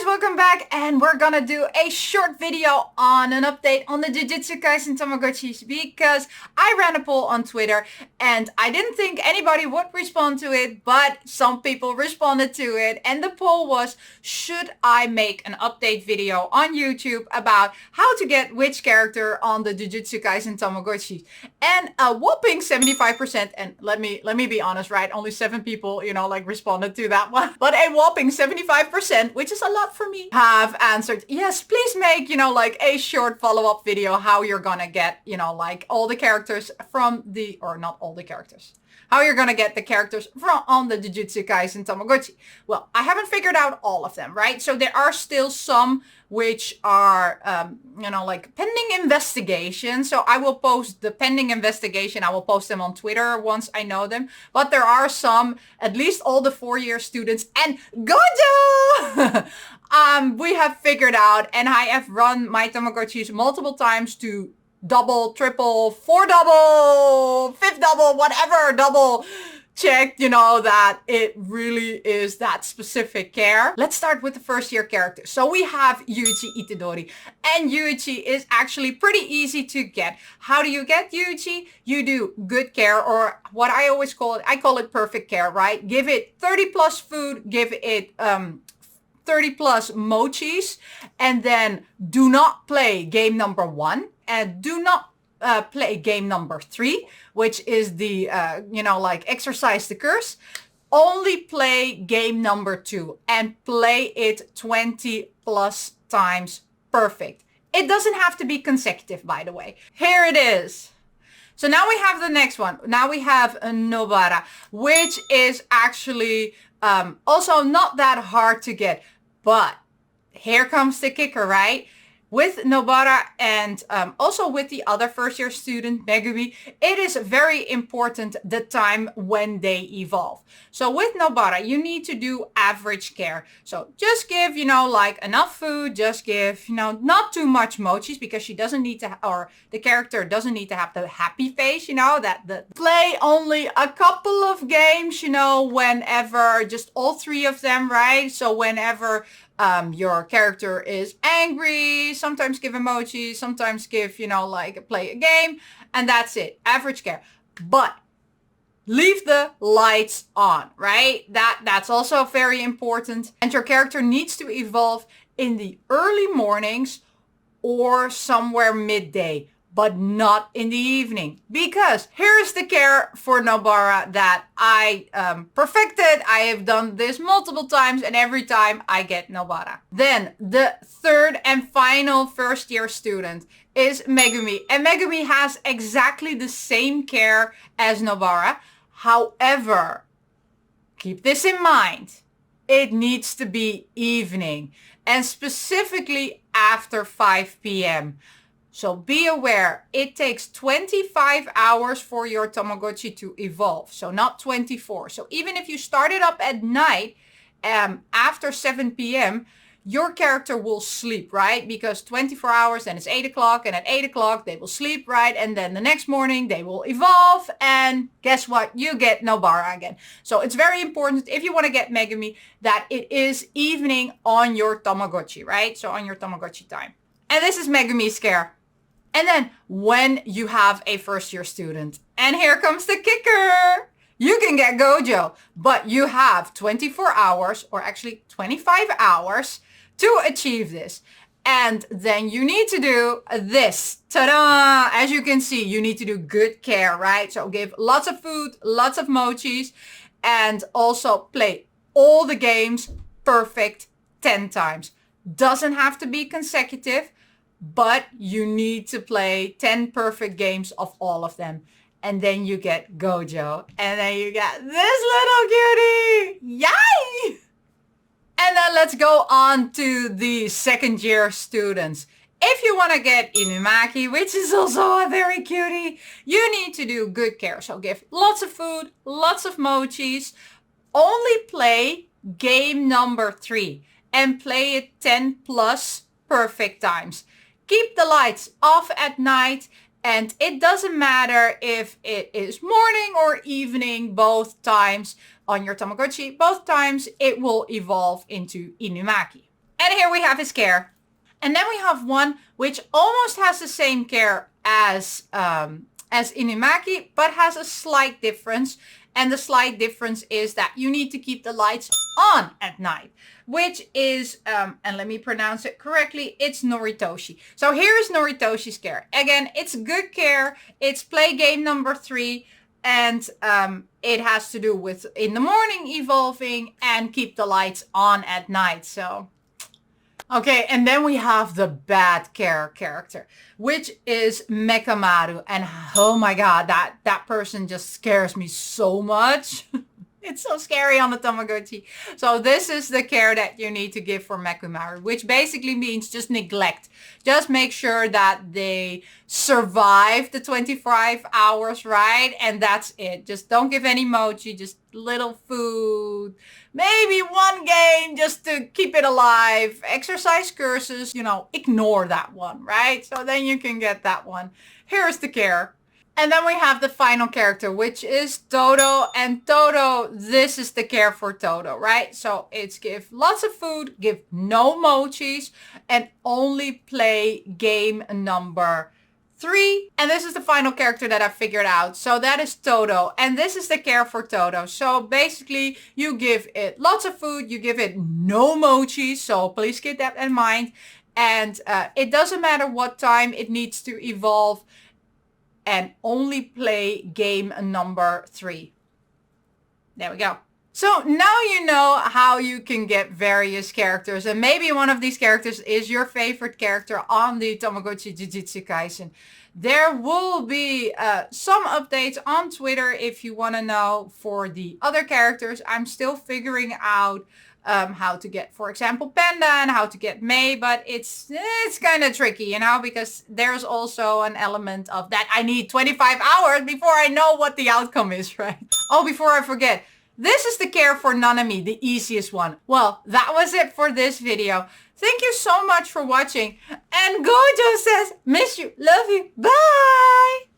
guys, welcome back, and we're gonna do a short video on an update on the Jujutsu Kaisen Tamagotchis because I ran a poll on Twitter and I didn't think anybody would respond to it, but some people responded to it, and the poll was, should I make an update video on YouTube about how to get which character on the Jujutsu Kaisen Tamagotchi? And a whopping 75%, and let me be honest, right? Only 7 people, responded to that one, but a whopping 75%, which is a lot for me, have answered, yes, please make, a short follow-up video how you're gonna get, all the characters from the, or not all the characters, how you're gonna get the characters from on the Jujutsu Kaisen Tamagotchi. Well, I haven't figured out all of them, right? So there are still some which are, pending investigation. So I will post the pending investigation. I will post them on Twitter once I know them. But there are some, at least all the 4-year students and Gojo, we have figured out, and I have run my Tamagotchis multiple times to double, triple, 4 double, 5th double, whatever double checked, that it really is that specific care. Let's start with the first year character. So we have Yuji Itadori, and Yuji is actually pretty easy to get. How do you get Yuji? You do good care, or what I always call it, I call it perfect care, right? Give it 30 plus food, give it 30 plus mochis, and then do not play game number 1 and do not play game number 3, which is the, exercise the curse. Only play game number 2 and play it 20 plus times perfect. It doesn't have to be consecutive, by the way. Here it is. So now we have the next one. Now we have Nobara, which is actually also not that hard to get. But here comes the kicker, right? With Nobara and also with the other first year student, Megumi, it is very important the time when they evolve. So with Nobara, you need to do average care. So just give, enough food, just give, not too much mochis, because she doesn't need to, or the character doesn't need to have the happy face, play only a couple of games, whenever, just all 3 of them, right? So whenever your character is angry, sometimes give emojis, sometimes give, play a game, and that's it. Average care. But leave the lights on, right? That's also very important. And your character needs to evolve in the early mornings or somewhere midday, but not in the evening, because here's the care for Nobara that I perfected. I have done this multiple times, and every time I get Nobara. Then the third and final first year student is Megumi, and Megumi has exactly the same care as Nobara. However, keep this in mind, it needs to be evening, and specifically after 5 p.m. So be aware, it takes 25 hours for your Tamagotchi to evolve. So not 24. So even if you start it up at night, after 7 p.m., your character will sleep, right? Because 24 hours, then it's 8 o'clock, and at 8 o'clock, they will sleep, right? And then the next morning, they will evolve, and guess what? You get Nobara again. So it's very important, if you want to get Megumi, that it is evening on your Tamagotchi, right? So on your Tamagotchi time. And this is Megumi's care. And then when you have a first year student, and here comes the kicker, you can get Gojo, but you have 24 hours, or actually 25 hours to achieve this. And then you need to do this. Ta-da! As you can see, you need to do good care, right? So give lots of food, lots of mochis, and also play all the games perfect 10 times. Doesn't have to be consecutive, but you need to play 10 perfect games of all of them. And then you get Gojo. And then you get this little cutie. Yay! And then let's go on to the second year students. If you want to get Inumaki, which is also a very cutie, you need to do good care. So give lots of food, lots of mochis. Only play game number 3 and play it 10 plus perfect times. Keep the lights off at night, and it doesn't matter if it is morning or evening, both times on your Tamagotchi, both times it will evolve into Inumaki. And here we have his care. And then we have one which almost has the same care as Inumaki, but has a slight difference. And the slight difference is that you need to keep the lights on at night, which is, and let me pronounce it correctly, it's Noritoshi. So here is Noritoshi's care. Again, it's good care. It's play game number 3. And it has to do with in the morning evolving and keep the lights on at night. So, okay, and then we have the bad care character, which is Mechamaru. And oh my god, that person just scares me so much. It's so scary on the Tamagotchi. So this is the care that you need to give for Mechamaru, which basically means just neglect. Just make sure that they survive the 25 hours, right? And that's it. Just don't give any mochi, just little food. Maybe one game just to keep it alive. Exercise curses, you know, ignore that one, right? So then you can get that one. Here's the care. And then we have the final character, which is Todo. And Todo, this is the care for Todo, right? So it's give lots of food, give no mochis, and only play game number 3. And this is the final character that I figured out. So that is Todo. And this is the care for Todo. So basically, you give it lots of food, you give it no mochis. So please keep that in mind. And it doesn't matter what time it needs to evolve. And only play game number 3. There we go. So now you know how you can get various characters. And maybe one of these characters is your favorite character on the Tamagotchi Jujutsu Kaisen. There will be some updates on Twitter if you want to know for the other characters. I'm still figuring out how to get, for example, Panda and how to get May, but it's kind of tricky, you know, because there's also an element of that I need 25 hours before I know what the outcome is, right? Oh, before I forget, this is the care for Nanami, the easiest one. Well, that was it for this video. Thank you so much for watching. And Gojo says, miss you, love you, bye!